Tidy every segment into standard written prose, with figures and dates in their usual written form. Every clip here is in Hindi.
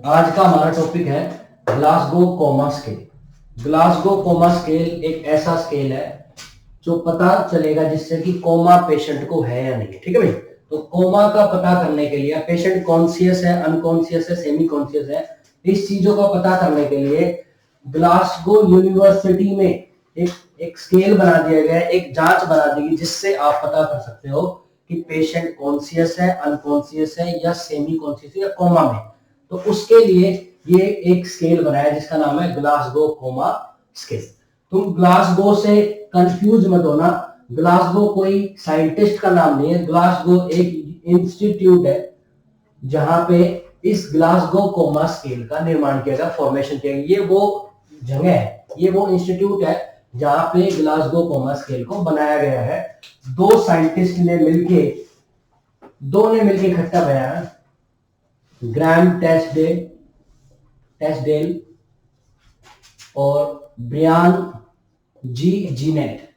आज का हमारा टॉपिक है Glasgow coma scale. Glasgow coma scale एक ऐसा स्केल है जो पता चलेगा जिससे कि कोमा पेशेंट को है या नहीं। ठीक है भाई। तो कोमा का पता करने के लिए पेशेंट कॉन्शियस है, अनकॉन्शियस है, सेमी कॉन्शियस है, इस चीजों का पता करने के लिए ग्लासगो यूनिवर्सिटी में एक स्केल बना दिया गया है, एक जांच बना दी गई जिससे आप पता कर सकते हो कि पेशेंट कॉन्शियस है, अनकॉन्शियस है या सेमी कॉन्शियस है या कोमा में। तो उसके लिए ये एक स्केल बनाया जिसका नाम है ग्लासगो कोमा स्केल। तुम ग्लासगो से कंफ्यूज मत होना, ग्लासगो कोई साइंटिस्ट का नाम नहीं है, ग्लासगो एक इंस्टीट्यूट है जहां पे इस ग्लासगो कोमा स्केल का निर्माण किया गया, फॉर्मेशन किया गया। ये वो जगह है, ये वो इंस्टीट्यूट है जहां पे ग्लासगो कोमा स्केल को बनाया गया है। दो साइंटिस्ट ने मिलके इकट्ठा बनाया, ग्राम टेस्डेल और ब्रियान जी जीनेट।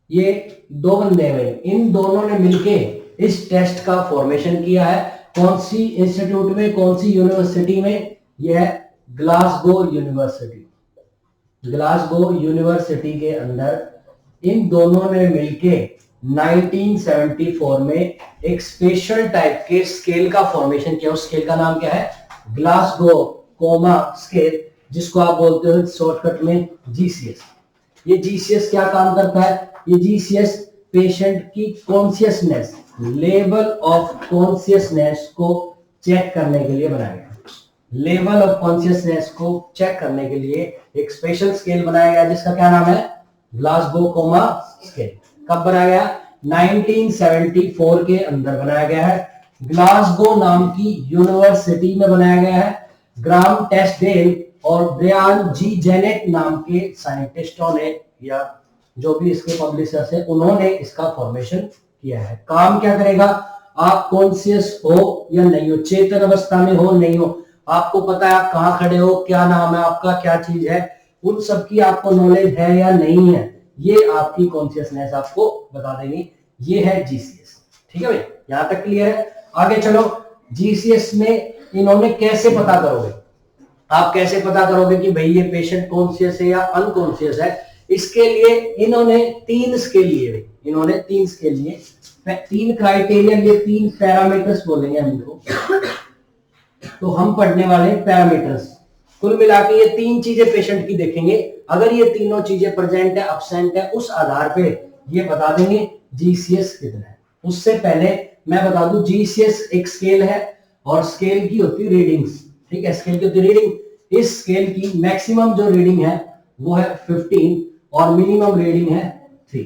ये दो बंदे हैं भाई, इन दोनों ने मिलके इस टेस्ट का फॉर्मेशन किया है। कौन सी इंस्टीट्यूट में, कौन सी यूनिवर्सिटी में? यह है ग्लासगो यूनिवर्सिटी। ग्लासगो यूनिवर्सिटी के अंदर इन दोनों ने मिलके 1974 में एक स्पेशल टाइप के स्केल का फॉर्मेशन किया। उस स्केल का नाम क्या है? ग्लासगो कोमा स्केल, जिसको आप बोलते हो शॉर्टकट में जीसीएस। ये जीसीएस क्या काम करता है? ये जीसीएस पेशेंट की कॉन्शियसनेस, लेवल ऑफ कॉन्शियसनेस को चेक करने के लिए बनाया गया। लेवल ऑफ कॉन्शियसनेस को चेक करने के लिए एक स्पेशल स्केल बनाया गया जिसका क्या नाम है? Glasgow coma scale. कब बनाया गया? 1974 के अंदर बनाया गया है। ग्लासगो नाम की यूनिवर्सिटी में बनाया गया है। ग्राम टेस्डेल और ब्रियान जी जेनेट नाम के साइंटिस्टों ने, या जो भी इसके पब्लिशर्स है, उन्होंने इसका फॉर्मेशन किया है। काम क्या करेगा? आप कॉन्शियस हो या नहीं हो, चेतन अवस्था में हो नहीं हो, आपको पता है आप कहां खड़े हो, क्या नाम है आपका, क्या चीज है, उन सब की आपको नॉलेज है या नहीं है, ये आपकी कॉन्शियसनेस आपको बता देंगी। ये है जीसीएस। ठीक है भाई, यहां तक क्लियर है? आगे चलो, जीसीएस में इन्होंने कैसे पता करोगे, आप कैसे पता करोगे कि भाई ये पेशेंट कॉन्शियस है या अनकॉन्शियस है? इसके लिए इन्होंने 3 स्केल लिए। इन्होंने 3 स्केल लिए, 3 क्राइटेरिया, ये 3 पैरामीटर्स बोलेंगे हम इनको। तो हम पढ़ने वाले पैरामीटर्स, कुल मिला के ये 3 चीजें पेशेंट की देखेंगे। अगर ये तीनों चीजें प्रेजेंट है, अब्सेंट है, उस आधार पे ये बता देंगे जीसीएस कितना है। उससे पहले मैं बता दूं, जीसीएस एक स्केल है और स्केल की होती रीडिंग्स। ठीक है, स्केल की होती रीडिंग। इस स्केल की मैक्सिमम जो रीडिंग है वो है 15 और मिनिमम रीडिंग है 3।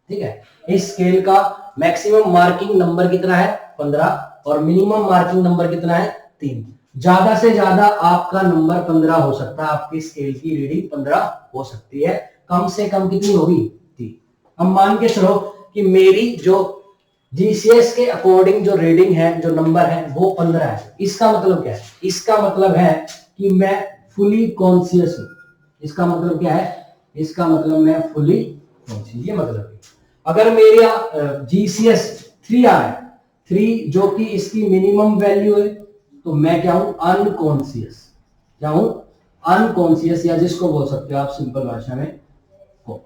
ठीक है, इस स्केल का मैक्सिमम मार्किंग नंबर कितना है? 15 और मिनिमम मार्किंग नंबर कितना है? 3। ज्यादा से ज्यादा आपका नंबर 15 हो सकता है, आपकी स्केल की रीडिंग 15 हो सकती है। कम से कम कितनी होगी? 3। अब मान के चलो कि मेरी जो जीसीएस के अकॉर्डिंग जो रीडिंग है, जो नंबर है वो 15 है। इसका मतलब क्या है? इसका मतलब है कि मैं फुली कॉन्शियस हूं। इसका मतलब क्या है? इसका मतलब मैं फुली कॉन्शियस, ये मतलब है। अगर मेरा जीसीएस 3 आ है, 3 जो कि इसकी मिनिमम वैल्यू है, तो मैं क्या हूं? अनकॉन्शियस। क्या हूं? अनकॉन्शियस, या जिसको बोल सकते हो आप सिंपल भाषा में को।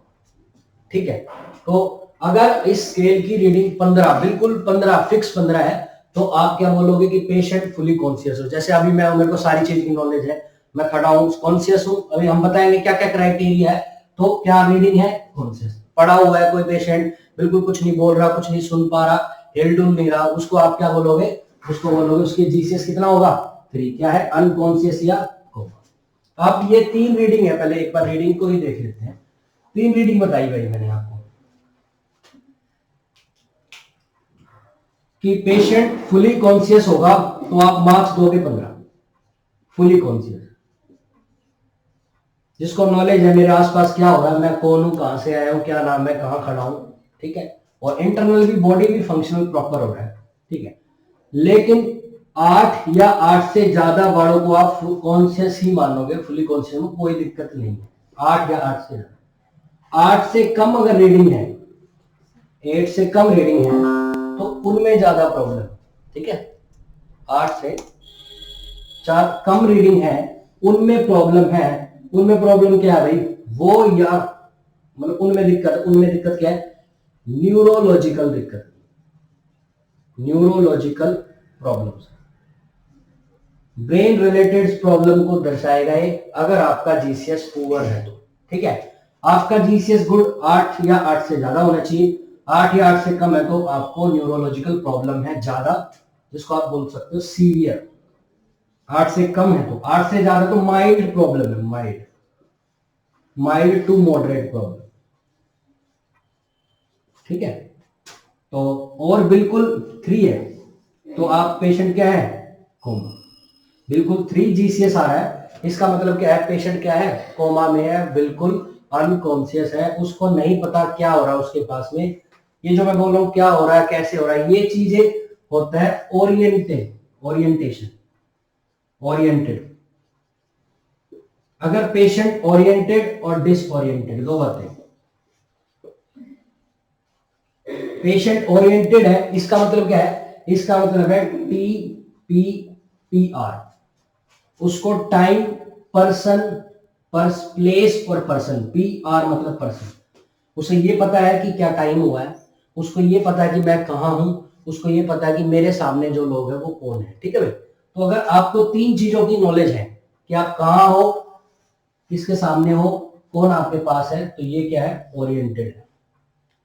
ठीक है, तो अगर इस स्केल की रीडिंग 15, बिल्कुल 15 फिक्स 15 है, तो आप क्या बोलोगे कि पेशेंट फुली कॉन्शियस हो। जैसे अभी मैं, मेरे को सारी चीज की नॉलेज है, मैं खड़ा हूं, कॉन्शियस हूं। अभी हम बताएंगे क्या क्या क्राइटेरिया है। तो क्या रीडिंग है? कॉन्शियस। पड़ा हुआ है कोई पेशेंट, बिल्कुल कुछ नहीं बोल रहा, कुछ नहीं सुन पा रहा, हिल डुल नहीं रहा, उसको आप क्या बोलोगे? उसको बोलोगे उसकी जीसीएस कितना होगा? 3। क्या है? अनकॉन्शियस या कोमा। अब ये 3 रीडिंग है, पहले एक बार रीडिंग को ही देख लेते हैं। 3 रीडिंग बताई भाई मैंने आपको कि पेशेंट फुली कॉन्शियस होगा तो आप मार्क्स दोगे 15। फुली कॉन्शियस, जिसको नॉलेज है मेरे आसपास क्या हो रहा है, मैं कौन हूं, कहां से आया हूं, क्या नाम है, कहां खड़ा हूं। ठीक है, और इंटरनल भी, बॉडी भी फंक्शनल प्रॉपर हो रहा है। ठीक है, लेकिन 8 या 8 से ज्यादा वालों को आप कॉन्शियस ही मानोगे, फुली कॉन्शियस में कोई दिक्कत नहीं है। 8 या 8 से ज्यादा, 8 से कम अगर रीडिंग है, 8 से कम रीडिंग है, तो उनमें ज्यादा प्रॉब्लम। ठीक है, 8 से कम रीडिंग है उनमें प्रॉब्लम है, उनमें प्रॉब्लम क्या है भाई, वो या मतलब उनमें दिक्कत क्या है, न्यूरोलॉजिकल दिक्कत, neurological problems, brain related problem को दर्शाएगा ये अगर आपका जीसीएस पुअर है तो। ठीक है, आपका जीसीएस गुड 8 या 8 से ज्यादा होना चाहिए, 8 या 8 से कम है तो आपको न्यूरोलॉजिकल प्रॉब्लम है ज्यादा, जिसको आप बोल सकते हो सीवियर। 8 से कम है तो, 8 से ज्यादा तो माइल्ड प्रॉब्लम है, माइल्ड टू मॉडरेट प्रॉब्लम। ठीक है, तो और बिल्कुल 3 है तो आप पेशेंट क्या है, कोमा। बिल्कुल 3 जीसीएस आ रहा है, इसका मतलब क्या है, पेशेंट क्या है, कोमा में है, बिल्कुल अनकॉन्शियस है, उसको नहीं पता क्या हो रहा है उसके पास में। ये जो मैं बोल रहा हूँ क्या हो रहा है, कैसे हो रहा है, ये चीजें होता है ओरिएंटेड। अगर पेशेंट ओरिएंटेड और डिसओरिएंटेड दो बातें, पेशेंट ओरिएंटेड है इसका मतलब क्या है, इसका मतलब है TPPR, उसको टाइम, पर्सन, प्लेस और पर्सन, PR मतलब पर्सन, उसे ये पता है कि क्या टाइम हुआ है, उसको ये पता है कि मैं कहाँ हूं, उसको ये पता है कि मेरे सामने जो लोग हैं वो कौन है। ठीक है भाई, तो अगर आपको 3 चीजों की नॉलेज है कि आप कहाँ हो, किसके सामने हो, कौन आपके पास है, तो ये क्या है, ओरिएंटेड है।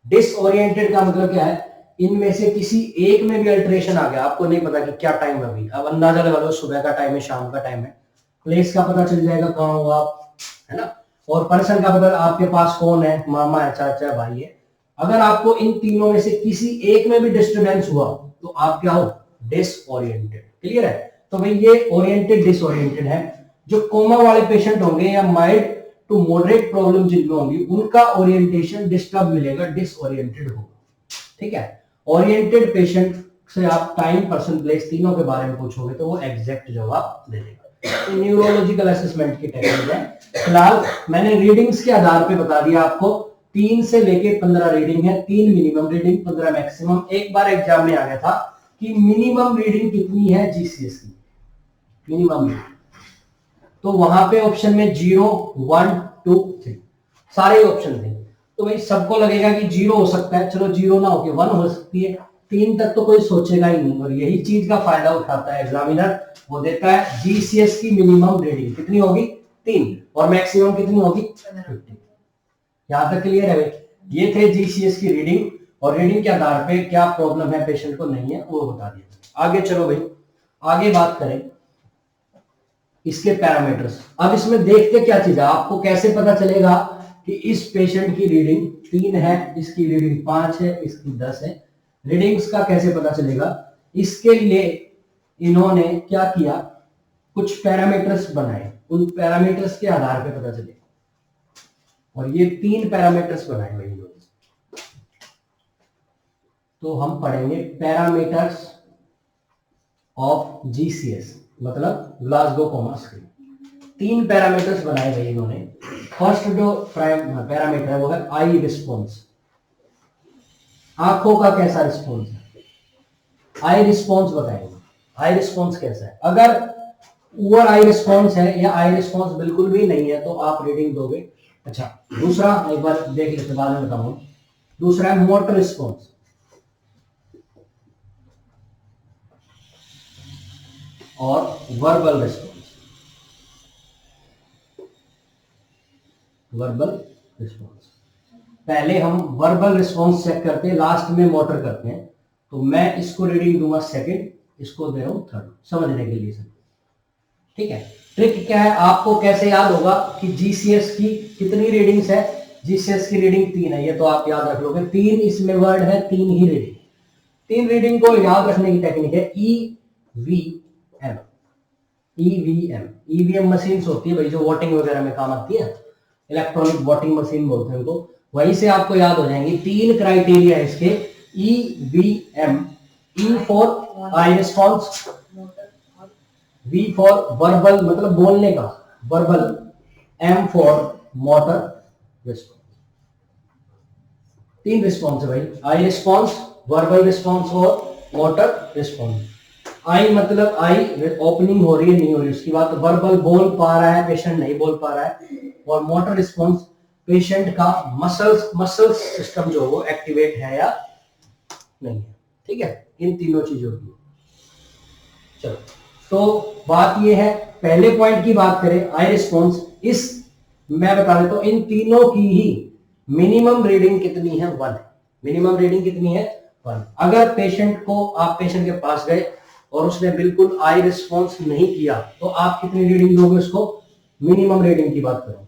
डिसओरिएंटेड का मतलब क्या है, इनमें से किसी एक में भी अल्टरेशन आ गया, आपको नहीं पता कि क्या टाइम है अभी, अब अंदाजा लगा लो सुबह का टाइम है, शाम का टाइम है, प्लेस का पता चल जाएगा कहाँ हो आप, है ना, और पर्सन का पता आपके पास कौन है, मामा है, चाचा है, भाई है। अगर आपको इन तीनों में से किसी एक में भी डिस्टर्बेंस हुआ तो आप क्या हो, डिसओरिएंटेड। क्लियर है, तो भाई ये ओरिएंटेड डिसओरिएंटेड है। जो कोमा वाले पेशेंट होंगे या माइल्ड टू मॉडरेट प्रॉब्लम जिनमें होंगी उनका ओरिएंटेशन डिस्टर्ब मिलेगा, डिसओरिएंटेड होगा। ठीक है, ओरिएंटेड पेशेंट से आप टाइम, पर्सन, प्लेस तीनों के बारे में पूछोगे तो वो एग्जैक्ट जवाब दे देगा। न्यूरोलॉजिकल असेसमेंट की टेक्निक है। फिलहाल मैंने रीडिंग्स के आधार पे बता दिया आपको, 3 से लेके 15 रीडिंग है, 3 मिनिमम रीडिंग, 15 मैक्सिमम। एक बार एग्जाम में आ गया था कि मिनिमम रीडिंग कितनी है जीसीएस की, मिनिमम रीडिंग, तो वहां पे ऑप्शन में 0, 1, 2, 3 सारे ऑप्शन थे। तो भाई सबको लगेगा कि 0 हो सकता है, चलो 0 ना होके 1 हो सकती है, 3 तक तो कोई सोचेगा ही नहीं। और यही चीज का फायदा उठाता है एग्जामिनर, वो देता है जीसीएस की मिनिमम रीडिंग कितनी होगी, 3, और मैक्सिमम कितनी होगी, 50। यहां तक क्लियर है भाई, ये थे जीसीएस की रीडिंग, और रीडिंग के आधार पे क्या प्रॉब्लम है पेशेंट को, नहीं है, वो बता दिया। आगे चलो भाई, आगे बात करें इसके पैरामीटर्स। अब इसमें देखते क्या चीज है, आपको कैसे पता चलेगा कि इस पेशेंट की रीडिंग 3 है, इसकी रीडिंग 5 है, इसकी 10 है, रीडिंग्स का कैसे पता चलेगा, इसके लिए इन्होंने क्या किया, कुछ पैरामीटर्स बनाए, उन पैरामीटर्स के आधार पे पता चलेगा। और ये 3 पैरामीटर्स बनाए हुए इन्होंने, तो हम पढ़ेंगे पैरामीटर्स ऑफ जीसीएस, मतलब ग्लासगो कोमा स्केल। 3 पैरामीटर्स बनाए गए इन्होंने। फर्स्ट जो पैरामीटर है वो है आई रिस्पॉन्स, आंखों का कैसा रिस्पॉन्स है, आई रिस्पॉन्स बताएंगे। आई रिस्पॉन्स कैसा है, अगर पुअर आई रिस्पॉन्स है या आई रिस्पॉन्स बिल्कुल भी नहीं है तो आप रीडिंग दोगे। अच्छा, दूसरा एक बार देख लेते, बाद में बताऊंगा। दूसरा है मोटर रिस्पॉन्स, और वर्बल रिस्पॉन्स। वर्बल रिस्पॉन्स, पहले हम वर्बल रिस्पॉन्स चेक करते हैं, लास्ट में मोटर करते हैं। तो मैं इसको रीडिंग दूंगा सेकंड, इसको दे रहा हूं थर्ड, समझने के लिए। ठीक है, ट्रिक क्या है, आपको कैसे याद होगा कि जीसीएस की कितनी रीडिंग्स है, जीसीएस की रीडिंग 3 है, ये तो आप याद रख लोगे, 3 इसमें वर्ड है, 3 ही रीडिंग। 3 रीडिंग को याद रखने की टेक्निक है ईवीएम। ईवीएम मशीन होती है भाई जो वोटिंग वगैरह में काम आती है, इलेक्ट्रॉनिक वोटिंग मशीन बोलते हैं उनको, वहीं से आपको याद हो जाएंगे। 3 क्राइटेरिया इसके, EVM, E for eye response, V for verbal मतलब बोलने का, verbal, M for motor response. 3 response है भाई, आई रिस्पॉन्स, वर्बल रिस्पॉन्स और मोटर रिस्पॉन्स। आई मतलब आई ओपनिंग हो रही है नहीं हो रही, उसकी बात। वर्बल बोल पा रहा है पेशेंट, नहीं बोल पा रहा है। और मोटर रिस्पॉन्स पेशेंट का मसल्स सिस्टम जो वो एक्टिवेट है या नहीं है। ठीक है, इन तीनों चीजों की। चलो, तो बात ये है, पहले पॉइंट की बात करें आई रिस्पॉन्स, इस मैं बता देता हूं इन तीनों की ही मिनिमम रीडिंग कितनी है, 1 है। मिनिमम रीडिंग कितनी है, 1। अगर पेशेंट को, आप पेशेंट के पास गए और उसने बिल्कुल आई रिस्पॉन्स नहीं किया, तो आप कितनी रीडिंग दोगे उसको, मिनिमम रीडिंग की बात करो।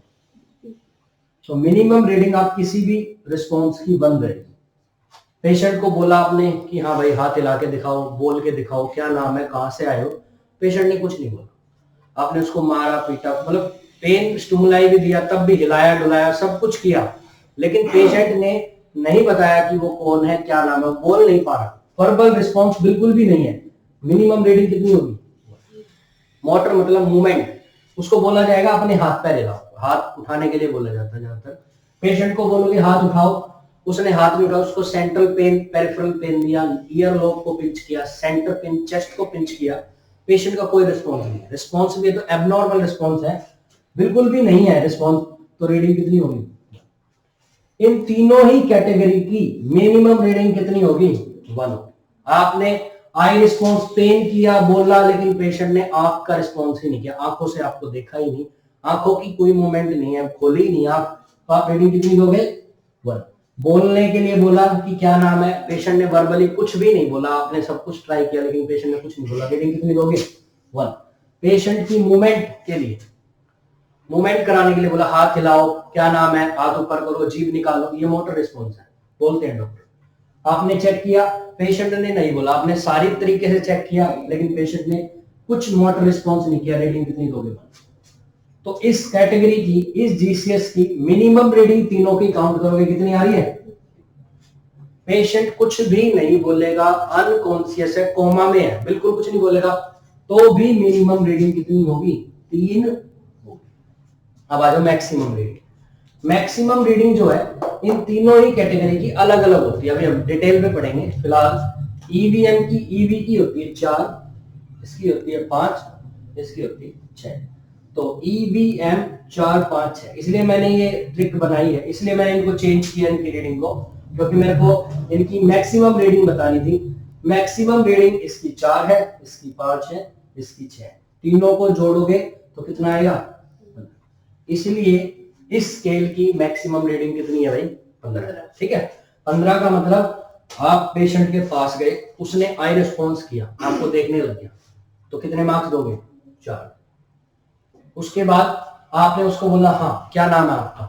तो मिनिमम रीडिंग आप किसी भी रिस्पॉन्स की 1 रहेगी। पेशेंट को बोला आपने कि हाँ भाई हाथ हिला के दिखाओ, बोल के दिखाओ, क्या नाम है, कहां से आए हो, पेशेंट ने कुछ नहीं बोला। आपने उसको मारा पीटा, मतलब पेन स्टिमुलाई भी दिया, तब भी हिलाया डुलाया, सब कुछ किया, लेकिन पेशेंट ने नहीं बताया कि वो कौन है, क्या नाम है, बोल नहीं पा रहा, वर्बल रिस्पॉन्स बिल्कुल भी नहीं है। मिनिमम रीडिंग कितनी होगी, मोटर मतलब मूवमेंट, उसको बोला जाएगा अपने हाथ पैर हिलाओ, हाथ उठाने के लिए बोला जाता है। ज्यादातर पेशेंट को बोलोगे हाथ उठाओ, उसने हाथ नहीं उठाया, उसको सेंट्रल पेन, पेरिफेरल पेन दिया, ईयर लोब को पिंच किया, सेंटर पेन, चेस्ट को पिंच किया, पेशेंट का कोई रिस्पॉन्स नहीं है। रिस्पॉन्स भी है तो एबनॉर्मल रिस्पॉन्स है, बिल्कुल भी नहीं है रिस्पॉन्स, तो रीडिंग कितनी होगी, इन तीनों ही कैटेगरी की मिनिमम रीडिंग कितनी होगी, 1 होगी। आपने आई रिस्पॉन्स पेन किया, बोला, लेकिन पेशेंट ने आंख का रिस्पॉन्स ही नहीं किया, आंखों से आपको देखा ही नहीं, आंखों की कोई मूवमेंट नहीं है, खोली नहीं आंख, तो आप रीडिंग कितनी दोगे, 1। बोलने के लिए बोला कि क्या नाम है, पेशेंट ने वर्बली कुछ भी नहीं बोला, आपने सब कुछ ट्राई किया लेकिन पेशेंट ने कुछ नहीं बोला, रीडिंग कितनी दोगे, 1। पेशेंट की मूवमेंट के लिए, मूवमेंट कराने के लिए बोला हाथ हिलाओ, क्या नाम है, हाथ ऊपर करो, जीभ निकालो, ये मोटर रिस्पॉन्स है, बोलते हैं डॉक्टर। आपने चेक किया, पेशेंट ने नहीं बोला, आपने सारी तरीके से चेक किया, लेकिन पेशेंट ने कुछ मोटर रिस्पॉन्स नहीं किया, रीडिंग कितनी दोगे, तो इस कैटेगरी की, इस जीसीएस की मिनिमम रीडिंग तीनों की काउंट करोगे कितनी आ रही है। पेशेंट कुछ भी नहीं बोलेगा, अनकॉन्शियस है, कोमा में है, बिल्कुल कुछ नहीं बोलेगा, तो भी मिनिमम रीडिंग कितनी होगी, 3 होगी। अब आ जाओ मैक्सिमम रीडिंग। मैक्सिमम रीडिंग जो है इन तीनों ही कैटेगरी की अलग अलग होती है, अभी हम डिटेल में पढ़ेंगे। फिलहाल ईवीएम की, ईवी की होती है 4, इसकी होती है 5, इसकी होती है 6। तो ईवीएम 4, 5, 6, इसलिए मैंने ये ट्रिक बनाई है, इसलिए मैंने इनको चेंज किया इनकी रीडिंग को, क्योंकि मेरे को इनकी मैक्सिमम रीडिंग बतानी थी। मैक्सिमम रीडिंग इसकी 4 है, इसकी 5 है, इसकी 6, तीनों को जोड़ोगे तो कितना आएगा, इसलिए इस स्केल की मैक्सिमम रीडिंग कितनी है भाई, 15। ठीक है, 15 का मतलब आप पेशेंट के पास गए, उसने आई रिस्पॉन्स किया, आपको देखने लग गया, तो कितने मार्क्स दोगे, 4। उसके बाद आपने उसको बोला हाँ क्या नाम है आपका,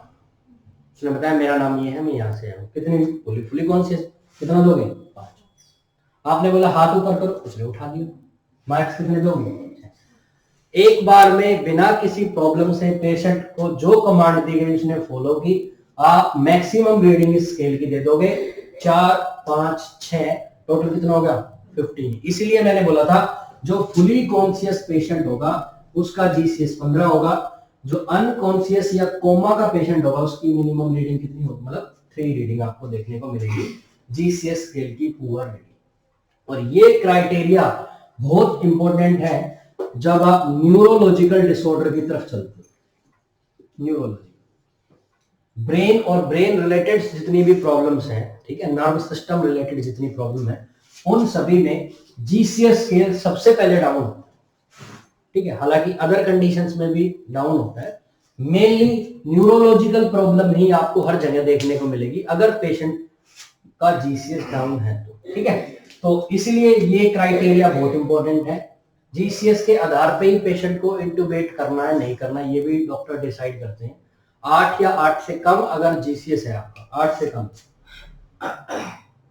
उसने बताया मेरा नाम ये है, मैं यहाँ से आया हूँ, कितनी फुली कॉन्शियस, कितना दोगे, 5। आपने बोला हाथ ऊपर करो, उसने उठा दिया, मार्क्स कितने दोगे। एक बार में बिना किसी प्रॉब्लम से पेशेंट को जो कमांड दी गई उसने फॉलो की, आप मैक्सिमम रीडिंग इस स्केल की दे दोगे, 4, 5, 6, टोटल कितना होगा, 15। इसलिए मैंने बोला था जो फुली कॉन्शियस पेशेंट होगा उसका जीसीएस 15 होगा, जो अनकॉन्शियस या कोमा का पेशेंट होगा उसकी मिनिमम रीडिंग कितनी होगी, मतलब 3 रीडिंग आपको देखने को मिलेगी जीसीएस स्केल की पुअर रीडिंग। और ये क्राइटेरिया बहुत इंपॉर्टेंट है जब आप न्यूरोलॉजिकल डिसऑर्डर की तरफ चलते हो। न्यूरोलॉजी, ब्रेन और ब्रेन रिलेटेड जितनी भी प्रॉब्लम्स हैं, ठीक है, नर्व सिस्टम रिलेटेड जितनी प्रॉब्लम है, उन सभी में जीसीएस स्केल सबसे पहले डाउन होता है। ठीक है, हालांकि अदर कंडीशंस में भी डाउन होता है, मेनली न्यूरोलॉजिकल प्रॉब्लम ही आपको हर जगह देखने को मिलेगी अगर पेशेंट का जीसीएस डाउन है तो। ठीक है, तो इसलिए ये क्राइटेरिया बहुत इंपॉर्टेंट है। जीसीएस के आधार पे ही पेशेंट को इंटुबेट करना है नहीं करना, ये भी डॉक्टर डिसाइड करते हैं। 8 या 8 से कम अगर जीसीएस है आपका, 8 से कम,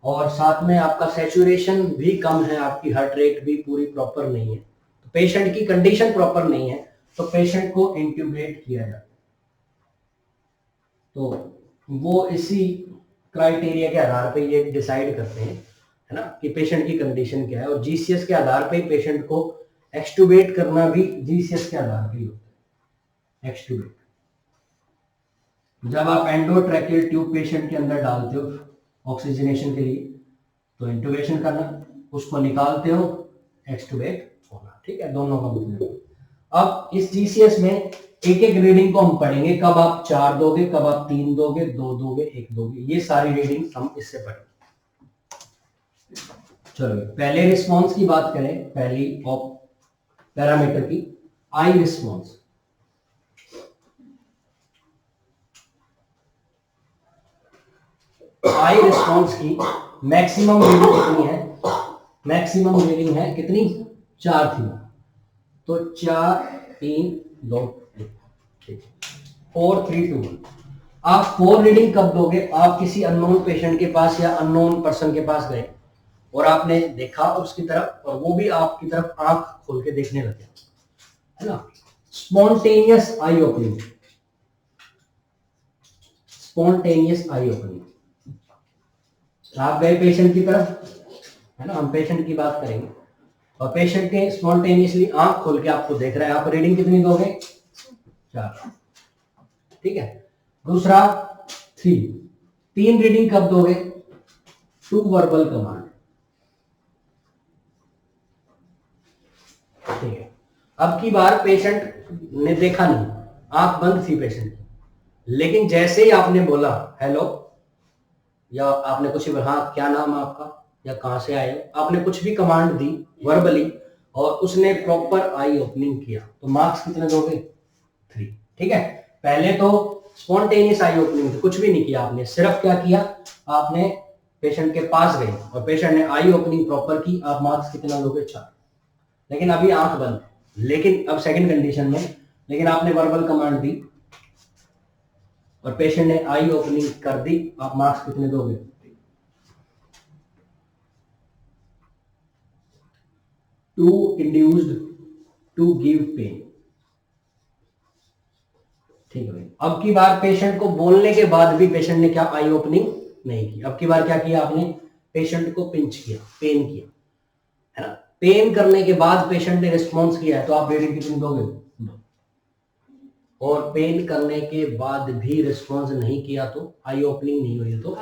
और साथ में आपका सैचुरेशन भी कम है, आपकी हार्ट रेट भी पूरी प्रॉपर नहीं है, तो पेशेंट की कंडीशन प्रॉपर नहीं है, तो पेशेंट को इंट्यूबेट किया जाता है। तो वो इसी क्राइटेरिया के आधार पे ये डिसाइड करते हैं, है ना, कि पेशेंट की कंडीशन क्या है, और जीसीएस के आधार पे ही पेशेंट को एक्सट्यूबेट करना भी जीसीएस के आधार पे ही होता है। एक्सट्यूबेट, जब आप एंडोट्रैकियल ट्यूब पेशेंट के अंदर डालते हो ऑक्सीजनेशन के लिए, तो इंट्यूबेशन करना, उसको निकालते हो, एक्सटुबेट होना, ठीक है, दोनों का मतलब। अब इस जीसीएस में एक एक रीडिंग को हम पढ़ेंगे, कब आप 4 दोगे, कब आप 3 दोगे, 2 दोगे, 1 दोगे, ये सारी रीडिंग हम इससे पढ़ेंगे। चलो पहले रिस्पॉन्स की बात करें, पहली पैरामीटर की, आई रिस्पॉन्स। आई रिस्पॉन्स की मैक्सिमम रीडिंग कितनी है? मैक्सिमम रीडिंग है कितनी? 4 थी, तो 4 3 2 1, ठीक, 4 3 2 1। आप 4 रीडिंग कब दोगे? आप किसी अननोन पेशेंट के पास या अननोन पर्सन के पास गए और आपने देखा उसकी तरफ, और वो भी आपकी तरफ आंख खोल के देखने लगे, है ना, स्पॉन्टेनियस आई ओपनिंग, स्पॉन्टेनियस आई ओपनिंग। आप गए पेशेंट की तरफ, है ना, हम पेशेंट की बात करेंगे, और पेशेंट ने स्पॉन्टेनियसली आंख खोल के आपको देख रहा है, आप रीडिंग कितनी दोगे? 4, ठीक है। दूसरा 3 रीडिंग कब दोगे? टू वर्बल कमांड, ठीक है। अब की बार पेशेंट ने देखा नहीं, आंख बंद थी पेशेंट की, लेकिन जैसे ही आपने बोला हेलो, या आपने कुछ भी, हाँ क्या नाम है आपका, या कहां से आए हो, आपने कुछ भी कमांड दी वर्बली, और उसने प्रॉपर आई ओपनिंग किया, तो मार्क्स कितने दोगे? 3, ठीक है। पहले तो स्पॉन्टेनियस आई ओपनिंग, कुछ भी नहीं किया आपने, सिर्फ क्या किया, आपने पेशेंट के पास गए और पेशेंट ने आई ओपनिंग प्रॉपर की, आप मार्क्स कितना दोगे? 4। लेकिन अभी आंख बंद, लेकिन अब सेकंड कंडीशन में, लेकिन आपने वर्बल कमांड दी और पेशेंट ने आई ओपनिंग कर दी, आप मार्क्स कितने दोगे? To induced to give pain, ठीक है भाई। अब की बार पेशेंट को बोलने के बाद भी पेशेंट ने क्या आई ओपनिंग नहीं की, अब की बार क्या किया आपने? पेशेंट को पिंच किया, पेन किया, है ना। पेन करने के बाद पेशेंट ने रिस्पॉन्स किया है, तो आप रीडिंग कितनी दोगे? 2। और पेन करने के बाद भी रिस्पॉन्स नहीं किया तो आई ओपनिंग नहीं हुई तो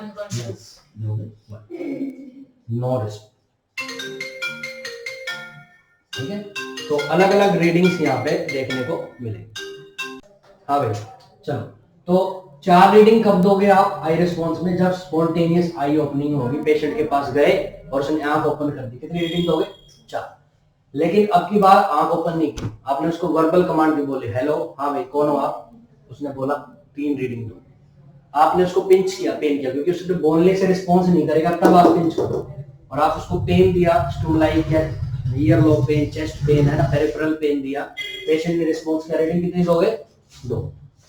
नो रिस्पॉन्स, ठीक है। तो अलग अलग रीडिंग्स यहाँ पे देखने को मिलेंगी। हाँ भाई चलो, तो 4 रीडिंग कब दोगे आप आई रिस्पॉन्स में? जब स्पॉन्टेनियस आई ओपनिंग होगी, पेशेंट के पास गए और उसने आंख ओपन कर दी, कितनी रीडिंग दोगे? 4। लेकिन अब की बार आंख ओपन नहीं की, आपने उसको वर्बल कमांड भी बोले, हेलो, हाँ भाई कौन हो आप, उसने बोला 3 रीडिंग दो। आपने उसको पिंच किया, पेन किया, क्योंकि उसने बोलने से रिस्पॉन्स नहीं करेगा, तब आप पिंच करो, और आप उसको पेन दिया, स्टूमलाई किया, ईयर लो पेन, चेस्ट पेन, है ना, पेरिफेरल पेन दिया, पेशेंट ने रिस्पॉन्स किया, रीडिंग कितनी दोगे? 2।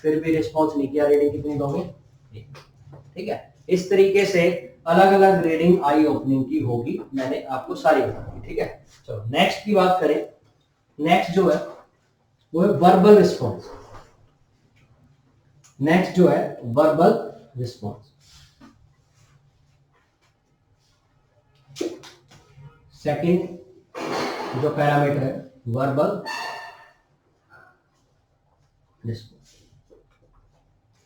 फिर भी रिस्पॉन्स नहीं किया, रीडिंग कितनी दोगे? 1, ठीक है। इस तरीके से अलग अलग रीडिंग आई ओपनिंग की होगी, मैंने आपको सारी बता दी, ठीक है। चलो नेक्स्ट की बात करें, नेक्स्ट जो है वो है वर्बल रिस्पॉन्स। नेक्स्ट जो है वर्बल रिस्पॉन्स। सेकंड जो पैरामीटर है वर्बल रिस्पॉन्स।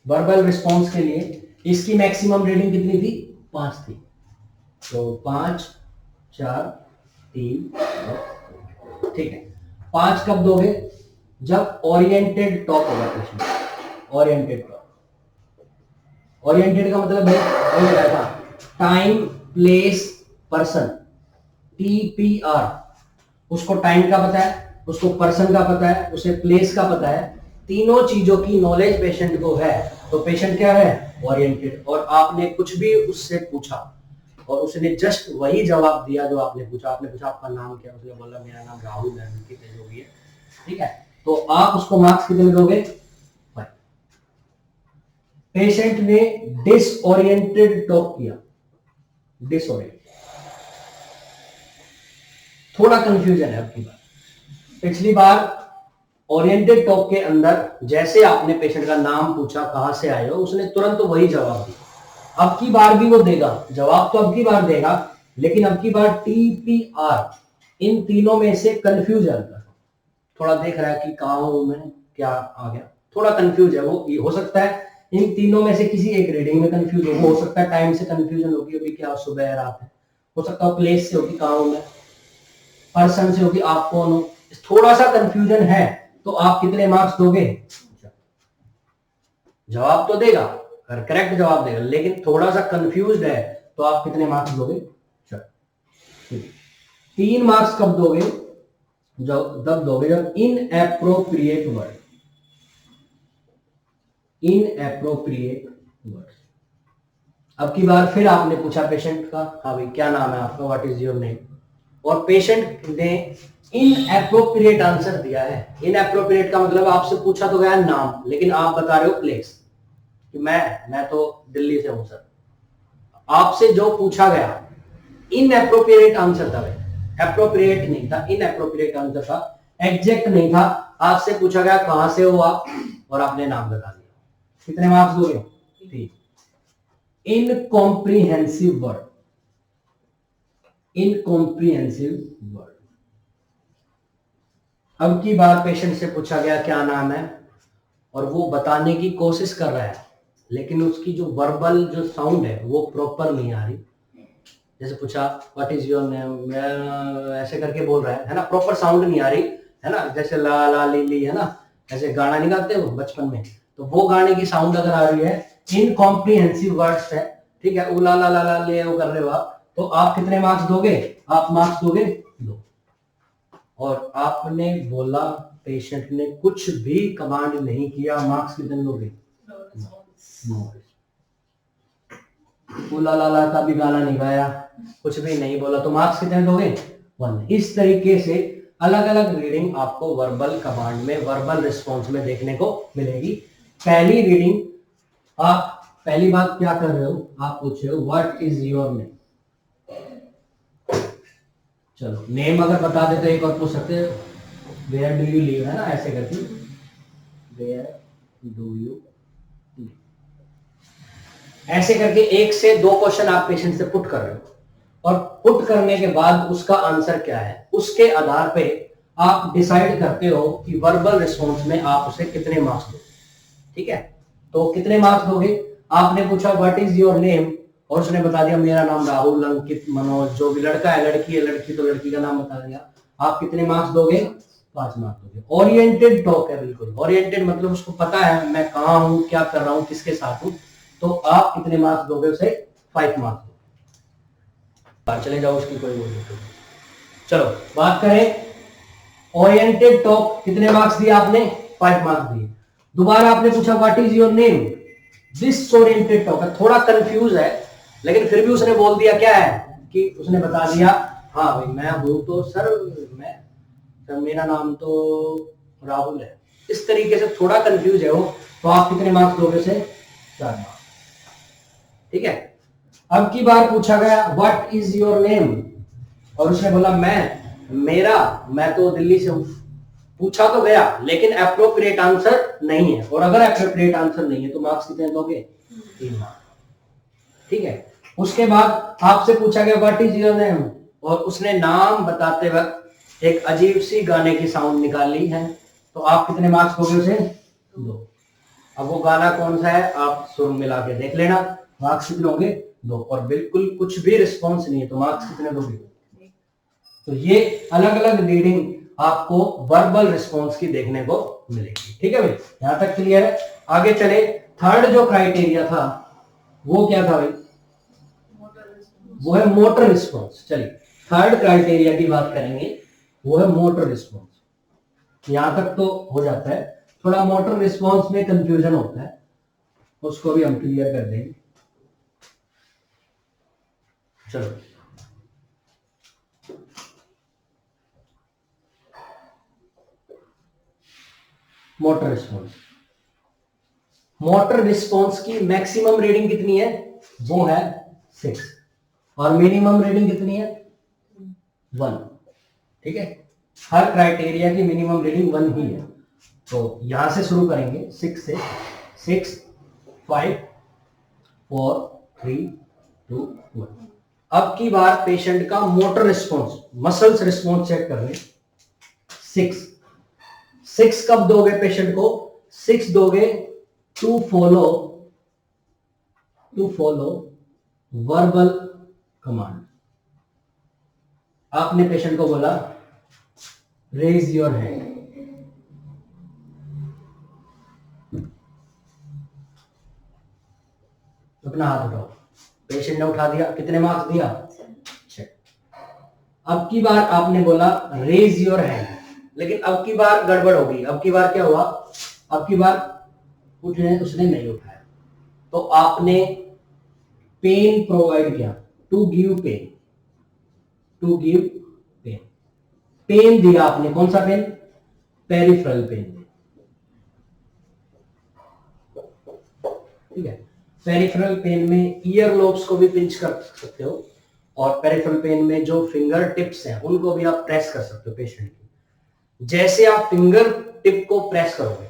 वर्बल रिस्पॉन्स के लिए इसकी मैक्सिमम रीडिंग कितनी थी? 5 थी, तो 5 4 3 2, ठीक है। 5 कब दोगे? जब ओरिएंटेड टॉक होगा पेशेंट, ओरिएंटेड टॉक। ओरिएंटेड का मतलब है टाइम प्लेस पर्सन, TPR। उसको टाइम का पता है, उसको पर्सन का पता है, उसे प्लेस का पता है, तीनों चीजों की नॉलेज पेशेंट को है, तो पेशेंट क्या है? ओरिएंटेड। और आपने कुछ भी उससे पूछा और उसने जस्ट वही जवाब दिया जो आपने पूछा। आपने पूछा आपका नाम क्या, उसने बोला मेरा नाम राहुल है, जो भी है, ठीक है, तो आप उसको मार्क्स कितने दोगे? 5। पेशेंट ने डिसओरिएंटेड टॉक किया, डिसओरिएंटेड, थोड़ा कंफ्यूजन है आपकी बात। पिछली बार ओरिएंटेड टॉक के अंदर जैसे आपने पेशेंट का नाम पूछा, कहां से आए हो, उसने तुरंत वही जवाब दिया। अब की बार भी वो देगा जवाब, तो अब की बार देगा, लेकिन अब की बार TPR इन तीनों में से कंफ्यूज है, थोड़ा देख रहा है कि कहां हूं मैं, क्या आ गया, थोड़ा कंफ्यूज है वो। हो सकता है इन तीनों में से किसी एक रीडिंग में कंफ्यूज हो सकता है टाइम से कंफ्यूजन होगी, अभी क्या सुबह रात है, हो सकता है प्लेस से होगी, कहां हूं मैं, पर्सन से होगी, आप कौन हो, थोड़ा सा कंफ्यूजन है तो आप कितने मार्क्स दोगे? जवाब तो देगा, करेक्ट जवाब देगा, लेकिन थोड़ा सा कंफ्यूज्ड है तो आप कितने मार्क्स दोगे? 3 मार्क्स कब दोगे? जब दोगे जब इनएप्रोप्रिएट वर्ड, इनएप्रोप्रिएट वर्ड। अब की बार फिर आपने पूछा पेशेंट का, हाँ भाई क्या नाम है आपका, व्हाट इज योर नेम, और पेशेंट ने इनएप्रोप्रिएट आंसर दिया है। इनएप्रोप्रिएट का मतलब आपसे पूछा तो गया नाम, लेकिन आप बता रहे हो प्लेस कि मैं तो दिल्ली से हूं सर। आपसे जो पूछा गया इनएप्रोप्रिएट आंसर था भाई, एप्रोप्रिएट नहीं था, इनएप्रोप्रिएट आंसर था, एग्जैक्ट नहीं था। आपसे पूछा गया कहां से हो आप, और आपने नाम बता दिया। कितने मार्क्स दोगे? 3। इनकॉम्प्रिहेंसिव वर्ड, इनकॉम्प्रिहेंसिव वर्ड। अब की बार पेशेंट से पूछा गया क्या नाम है, और वो बताने की कोशिश कर रहा है, लेकिन उसकी जो वर्बल जो साउंड है वो प्रॉपर नहीं आ रही। जैसे पूछा व्हाट इज योर नेम, ऐसे करके बोल रहा है ना, प्रॉपर साउंड नहीं आ रही है ना, जैसे ला ला ली ली है ना, ऐसे गाना नहीं गाते हो बचपन में, तो वो गाने की साउंड अगर आ रही है, इनकॉम्प्रिहेंसिव वर्ड्स है, ठीक है, उला ला ला ला ले वो कर रहे हो आप, तो आप कितने मार्क्स दोगे? आप मार्क्स दोगे 2। और आपने बोला पेशेंट ने कुछ भी कमांड नहीं किया, मार्क्स कितने दोगे? उला ला ला का भी गाना नहीं गाया, कुछ भी नहीं बोला, तो मार्क्स कितने दोगे? 1। इस तरीके से अलग अलग रीडिंग आपको वर्बल कमांड में, वर्बल रिस्पॉन्स में देखने को मिलेगी। पहली रीडिंग, आप पहली बात क्या कर रहे हो, आप पूछ रहे हो व्हाट इज योर नेम। चलो नेम अगर बता दे तो एक और पूछ सकते हो, वेयर डू यू लिव, है ना, ऐसे करके, वेयर डू यू, ऐसे करके 1 से 2 क्वेश्चन आप पेशेंट से पुट कर रहे हो, और पुट करने के बाद उसका आंसर क्या है, उसके आधार पे आप डिसाइड करते हो कि वर्बल रिस्पॉन्स में आप उसे कितने मार्क्स दोगे। ठीक है, तो कितने मार्क्स दोगे? आपने पूछा व्हाट इज योर नेम, और उसने बता दिया मेरा नाम राहुल, अंकित, मनोज, जो भी, लड़का है लड़की है लड़की तो लड़की का नाम बता दिया, आप कितने मार्क्स दोगे? 5 मार्क्स दोगे। ओरिएंटेड टॉक है, बिल्कुल ओरिएंटेड, मतलब उसको पता है मैं कहाँ हूँ, क्या कर रहा हूँ, किसके साथ हूँ, तो आप कितने मार्क्स दोगे उसे? 5 मार्क्स दोगे। चले जाओ, उसकी कोई वो नहीं। चलो बात करें ओरिएंटेड टॉक, कितने मार्क्स दिए आपने? 5 मार्क्स दिए। दोबारा आपने पूछा what is your name, disoriented talk है, थोड़ा कंफ्यूज है, लेकिन फिर भी उसने बोल दिया क्या है कि उसने बता दिया हाँ भाई मैं हूं तो सर, सर मेरा नाम तो राहुल है। इस तरीके से थोड़ा कंफ्यूज है वो, तो आप कितने मार्क्स दोगे उसे? 4 मार्क्स। ठीक है, अब की बार पूछा गया व्हाट इज योर नेम, और उसने बोला मैं तो दिल्ली से हूं। पूछा तो गया, लेकिन एप्रोप्रिएट आंसर नहीं है, और अगर एप्रोप्रिएट आंसर नहीं है तो मार्क्स कितने दोगे? 3 मार्क्स। ठीक है, उसके बाद आपसे पूछा गया व्हाट इज योर नेम, और उसने नाम बताते वक्त एक अजीब सी गाने की साउंड निकाल ली है, तो आप कितने मार्क्स दोगे उसे? 2। अब वो गाना कौन सा है आप सुर मिला के देख लेना, मार्क्स कितने होंगे? 2। और बिल्कुल कुछ भी रिस्पॉन्स नहीं है तो मार्क्स कितने दोगे? तो ये अलग अलग रीडिंग आपको वर्बल रिस्पॉन्स की देखने को मिलेगी। ठीक है भाई, यहां तक क्लियर है? आगे चले, थर्ड जो क्राइटेरिया था वो क्या था भाई? वो है मोटर रिस्पॉन्स। चलिए थर्ड क्राइटेरिया की बात करेंगे, वो है मोटर रिस्पॉन्स। यहां तक तो हो जाता है, थोड़ा मोटर रिस्पॉन्स में कंफ्यूजन होता है, उसको भी हम क्लियर कर देंगे। चलो मोटर रिस्पॉन्स, मोटर रिस्पॉन्स की मैक्सिमम रीडिंग कितनी है? वो है 6, और मिनिमम रीडिंग कितनी है? 1। ठीक है, हर क्राइटेरिया की मिनिमम रीडिंग 1 ही है। तो यहां से शुरू करेंगे 6 से, 6 5 4 3 2 1। अब की बार पेशेंट का motor response, muscles response check कर लें। 6 कब दोगे पेशेंट को? 6 दोगे टू फॉलो वर्बल कमांड। आपने पेशेंट को बोला रेज योर हैंड। अपना हाथ उठाओ। पेशेंट ने उठा दिया, कितने मार्क्स दिया? 6। अब की बार आपने बोला रेज योर हैंड, लेकिन अब की बार गड़बड़ होगी। अब की बार क्या हुआ? अब की बार उसने नहीं उठाया, तो आपने पेन प्रोवाइड किया, to give pain, to give pain. Pain दिया आपने, कौन सा पेन? Peripheral pain. ठीक है, पेरिफेरल पेन में ईयर लोब्स को भी पिंच कर सकते हो, और पेरिफेरल पेन में जो फिंगर टिप्स हैं उनको भी आप प्रेस कर सकते हो पेशेंट की। जैसे आप फिंगर टिप को प्रेस करोगे,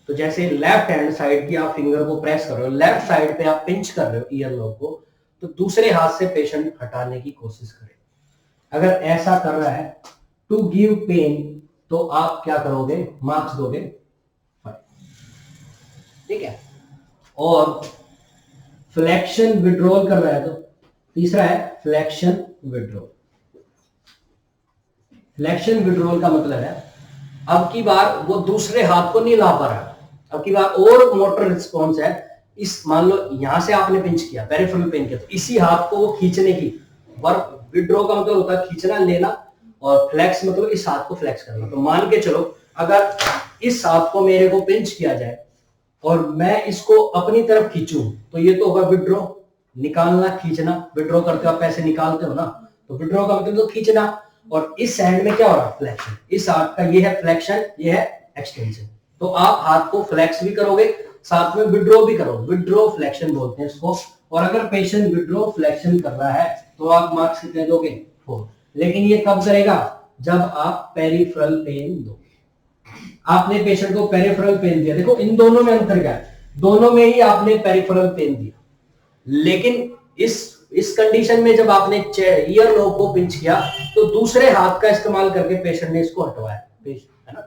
तो जैसे लेफ्ट हैंड साइड की आप फिंगर को प्रेस कर रहे हो, लेफ्ट साइड पे आप पिंच कर रहे हो ईयर लोब को, तो दूसरे हाथ से पेशेंट हटाने की कोशिश करें। अगर ऐसा कर रहा है टू गिव पेन, तो आप क्या करोगे? मार्क्स दोगे 5। ठीक है, और फ्लेक्शन विड्रॉल कर रहा है तो तीसरा है फ्लेक्शन विड्रॉल। फ्लेक्शन विड्रॉल का मतलब है अब की बार वो दूसरे हाथ को नहीं ला पा रहा, अब की बार और मोटर रिस्पॉन्स है। इस मान लो यहां से आपने पिंच किया, पेरिफेरल पेन किया, तो इसी हाथ को वो खींचने की, वर्क विड्रॉ का मतलब होता है खींचना, लेना, और फ्लेक्स मतलब इस हाथ को फ्लेक्स करना। तो मान के चलो अगर इस हाथ को मेरे को पिंच किया जाए और मैं इसको अपनी तरफ खींचूं, तो ये तो होगा विड्रॉ, निकालना, खींचना। विड्रॉ करते हो आप पैसे निकालते हो ना, तो विड्रॉ का मतलब तो खींचना, और इस हैंड में क्या हो रहा है? फ्लेक्शन। इस हाथ का ये है फ्लेक्शन, ये है एक्सटेंशन। तो आप हाथ को फ्लेक्स भी करोगे, साथ में विड्रॉ भी करोगे, विड्रॉ फ्लेक्शन बोलते हैं इसको। और अगर पेशेंट विड्रॉ फ्लेक्शन कर रहा है तो आप मार्क्स कितने दोगे? 4। लेकिन ये कब करेगा? जब आप पेरिफेरल पेन दो। आपने पेशेंट को पेरिफेरल पेन दिया, देखो इन दोनों में अंतर क्या है? दोनों में ही आपने पेरिफेरल पेन दिया, लेकिन इस कंडीशन में जब आपने ईयर लोब को पिंच किया, तो दूसरे हाथ का इस्तेमाल करके पेशेंट ने इसको हटवाया, है ना,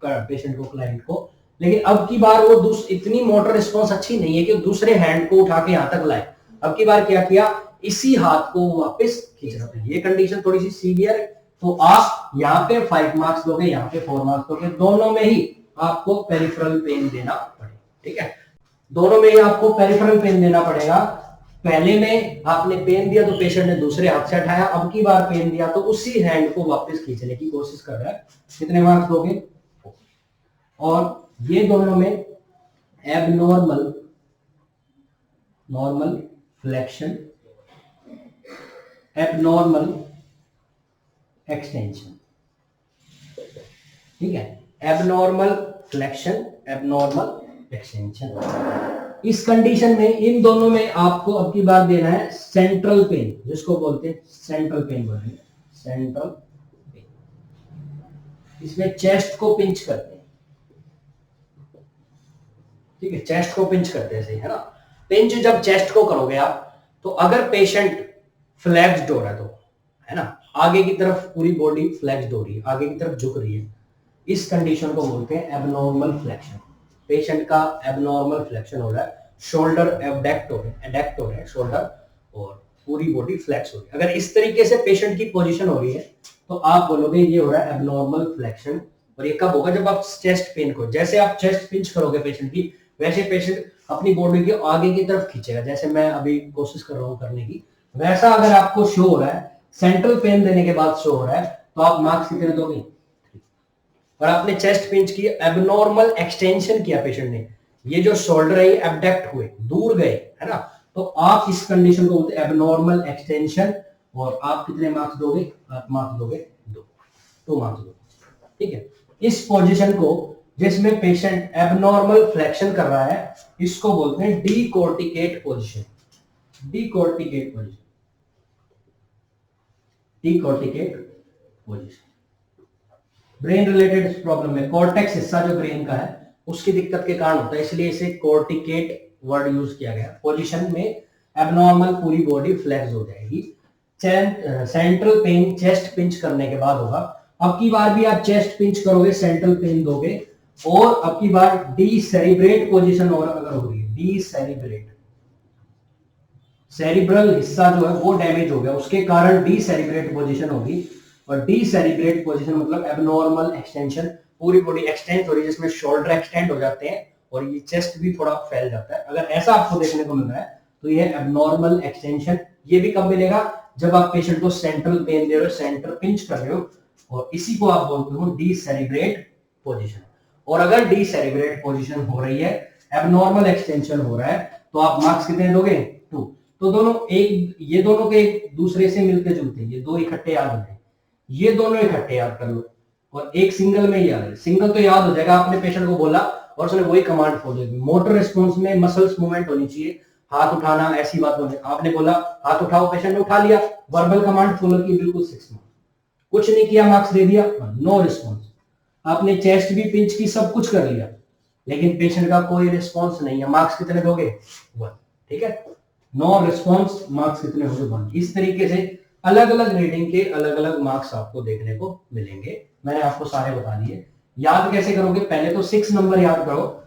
पेशेंट को, क्लाइंट को। लेकिन अब की बार वो इतनी मोटर रिस्पॉन्स अच्छी नहीं है कि दूसरे हैंड को उठा के यहां तक लाए। अब की बार क्या किया? इसी हाथ को वापस खींचना। ये कंडीशन थोड़ी सी सीवियर है, तो आप यहाँ पे 5 मार्क्स दोगे, यहाँ पे 4 मार्क्स दोगे। दोनों में ही आपको पेरिफेरल पेन देना पड़ेगा। ठीक है, दोनों में ही आपको पेरिफेरल पेन देना पड़ेगा। पहले में आपने पेन दिया तो पेशेंट ने दूसरे हाथ से हटाया, अब की बार पेन दिया तो उसी हैंड को वापस खींचने की कोशिश कर रहा है। कितने मार्क्स दोगे? और ये दोनों में abnormal, normal flexion, abnormal extension. ठीक है, एबनॉर्मल फ्लेक्शन, एबनॉर्मल एक्सटेंशन। इस कंडीशन में इन दोनों में आपको अब की बार देना है सेंट्रल पेन, जिसको बोलते हैं सेंट्रल पेन, बोलेंगे सेंट्रल पेन। इसमें चेस्ट को पिंच करते हैं। ठीक है, चेस्ट को पिंच करते हैं, सही है ना। पिंच जब चेस्ट को करोगे आप, तो अगर पेशेंट फ्लैक्स्ड हो रहा है, तो है ना, आगे की तरफ पूरी बॉडी फ्लैक्स्ड हो रही है, आगे की तरफ झुक रही है, इस कंडीशन को बोलते हैं एबनॉर्मल फ्लेक्शन। पेशेंट का एबनॉर्मल फ्लेक्शन हो रहा है, शोल्डर एबडक्ट हो रहे हैं शोल्डर, और पूरी बॉडी फ्लेक्स हो रही है। अगर इस तरीके से पेशेंट की पोजीशन हो रही है, तो आप बोलोगे ये हो रहा है एबनॉर्मल फ्लेक्शन। और ये कब होगा? जब आप चेस्ट पेन को, जैसे आप चेस्ट पिंच करोगे पेशेंट की, वैसे पेशेंट अपनी बॉडी की आगे की तरफ खींचेगा, जैसे मैं अभी कोशिश कर रहा हूं करने की। वैसा अगर आपको शो हो रहा है, सेंट्रल पेन देने के बाद शो हो रहा है, तो आप मार्क्स कितने दोगे? और आपने चेस्ट पिंच की, एबनॉर्मल एक्सटेंशन किया पेशेंट ने, ये जो शोल्डर है ये एबडक्ट हुए, दूर गए, है ना, तो आप इस कंडीशन को बोलते हैं एबनॉर्मल एक्सटेंशन। और आप कितने मार्क्स दोगे? आप मार्क्स दोगे 2 मार्क्स दोगे। ठीक है, इस पोजीशन को, जिसमें पेशेंट एबनॉर्मल फ्लेक्शन कर रहा है, इसको बोलते हैं decorticate position. Decorticate position, decorticate position. Brain related problem है, कॉर्टेक्स हिस्सा जो ब्रेन का है उसकी दिक्कत के कारण होता है, इसलिए इसे कॉर्टिकेट वर्ड यूज किया गया। पोजीशन में एबनॉर्मल पूरी बॉडी फ्लेक्स हो जाएगी। सेंट्रल पेन चेस्ट पिंच करने के बाद होगा। अब की बार भी आप चेस्ट पिंच करोगे, सेंट्रल पेन दोगे, और अब की बार डीसेरिब्रेट पोजीशन और अगर हो रही है, डीसेरिब्रेट, सेरिब्रल हिस्सा जो है वो डैमेज हो गया, उसके कारण डीसेरिब्रेट पोजीशन होगी, और डीसेरिब्रेट पोजीशन मतलब एबनॉर्मल एक्सटेंशन, पूरी बॉडी एक्सटेंड हो रही है जिसमें शोल्डर एक्सटेंड हो जाते हैं और ये चेस्ट भी थोड़ा फैल जाता है। अगर ऐसा आपको देखने को मिल रहा है तो ये एबनॉर्मल एक्सटेंशन। ये भी कब मिलेगा? जब आप पेशेंट को सेंट्रल पेन दे रहे हो, सेंटर पिंच कर रहे हो, और इसी को आप बोलते हो डीसेरिब्रेट पोजीशन। और अगर डीसेरिब्रेट पोजीशन हो रही है, एबनॉर्मल एक्सटेंशन हो रहा है, तो आप मार्क्स कितने दोगे? 2। तो दोनों एक, ये दोनों के एक दूसरे से मिलते जुलते, ये दो इकट्ठे याद होते हैं, ये दोनों इकट्ठे याद कर लो, और एक सिंगल में याद है। सिंगल तो याद हो जाएगा, आपने पेशेंट को बोला और उसने वही कमांड फॉलो की। मोटर रिस्पॉन्स में मसल्स मूवमेंट होनी चाहिए, हाथ उठाना, ऐसी बात होनी। आपने बोला हाथ उठाओ, पेशेंट ने उठा लिया, वर्बल कमांड फॉलो की, बिल्कुल 6 मार्क्स। कुछ नहीं किया, मार्क्स दे दिया, नो रिस्पॉन्स। आपने चेस्ट भी पिंच की, सब कुछ कर लिया, लेकिन पेशेंट का कोई रिस्पॉन्स नहीं है, मार्क्स कितने दोगे? 1। ठीक है, नो रिस्पॉन्स, मार्क्स कितने होंगे? 1। इस तरीके से अलग अलग रीडिंग के अलग अलग मार्क्स आपको देखने को मिलेंगे। मैंने आपको सारे बता दिए। याद कैसे करोगे? पहले तो 6 नंबर याद करो।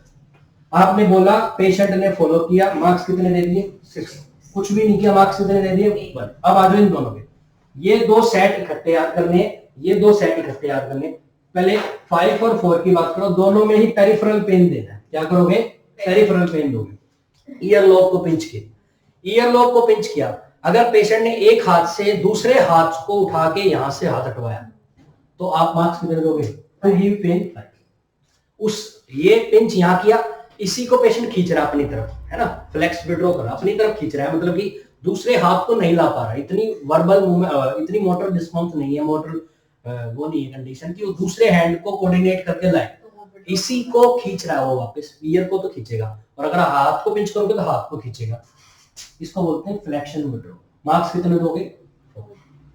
आपने बोला, पेशेंट ने फॉलो किया, मार्क्स कितने दे दिए? 6। कुछ भी नहीं किया, मार्क्स कितने दे दिए? 1। अब आ जाओ इन दोनों के, ये दो सेट इकट्ठे याद करने, ये दो सेट इकट्ठे याद करने। पहले 5 और 4 की बात करो, दोनों में ही पेरिफेरल पेन देना है। क्या करोगे? पेरिफेरल पेन दोगे। ईयर लोब को पिंच किया, ईयर लोब को पिंच किया, अगर पेशेंट ने एक हाथ से दूसरे हाथ को उठा के यहां से हाथ हटवाया, तो आप मार्क्स कितने दोगे? तो ही पेन 5। उस ये पिंच यहां किया, इसी को पेशेंट खींच रहा अपनी तरफ, है ना, फ्लेक्स विड्रॉ कर रहा, अपनी तरफ खींच रहा है, मतलब कि दूसरे हाथ को नहीं ला पा रहा, इतनी वर्बल मूवमेंट, इतनी मोटर रिस्पॉन्स नहीं है, मोटर वो नहीं है कंडीशन की वो दूसरे हैंड को कोऑर्डिनेट करके लाए, इसी को खींच रहा है वो वापस। ईयर को तो खींचेगा, और अगर हाथ को पिंच करोगे तो हाथ को खींचेगा। इसको बोलते हैं फ्लेक्शन विड्रॉ। मार्क्स कितने दोगे?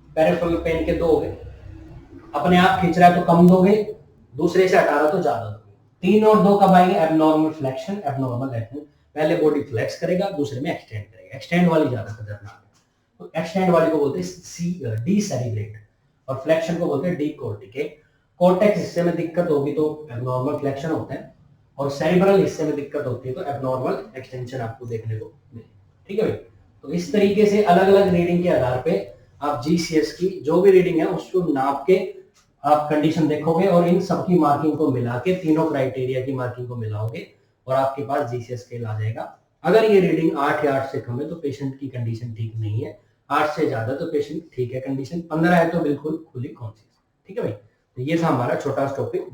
पेरिफेरल पेन के 2 हो गए। अपने आप खींच रहा है तो कम दोगे, दूसरे से हटा रहा तो ज्यादा दोगे। 3 और 2 कब आएंगे? Abnormal flexion, abnormal action. पहले बॉडी फ्लेक्स करेगा, दूसरे में एक्सटेंड करेगा। एक्सटेंड वाली ज्यादा खतरनाक है, तो एक्सटेंड वाली को बोलते हैं डीसेरिब्रेट, और फ्लेक्शन को बोलते हैं डीकोर्टिकेट। कॉर्टेक्स हिस्से में दिक्कत होगी तो एबनॉर्मल फ्लेक्शन होता है, और सेरिब्रल हिस्से में दिक्कत होती है तो एबनॉर्मल एक्सटेंशन आपको देखने को मिलेगी। ठीक है भाई, तो इस तरीके से अलग अलग रीडिंग के आधार पे आप जीसीएस की जो भी रीडिंग है उसको नाप के आप कंडीशन देखोगे, और इन सबकी मार्किंग को मिला के, तीनों क्राइटेरिया की मार्किंग को मिलाओगे, और आपके पास जीसीएस स्केल आ जाएगा। अगर ये रीडिंग 8 या 8 से कम है तो पेशेंट की कंडीशन ठीक नहीं है, 8 से ज्यादा तो पेशेंट ठीक है कंडीशन, 15 है तो बिल्कुल खुली कॉन्शियस। ठीक है भाई, तो ये था हमारा छोटा टॉपिक।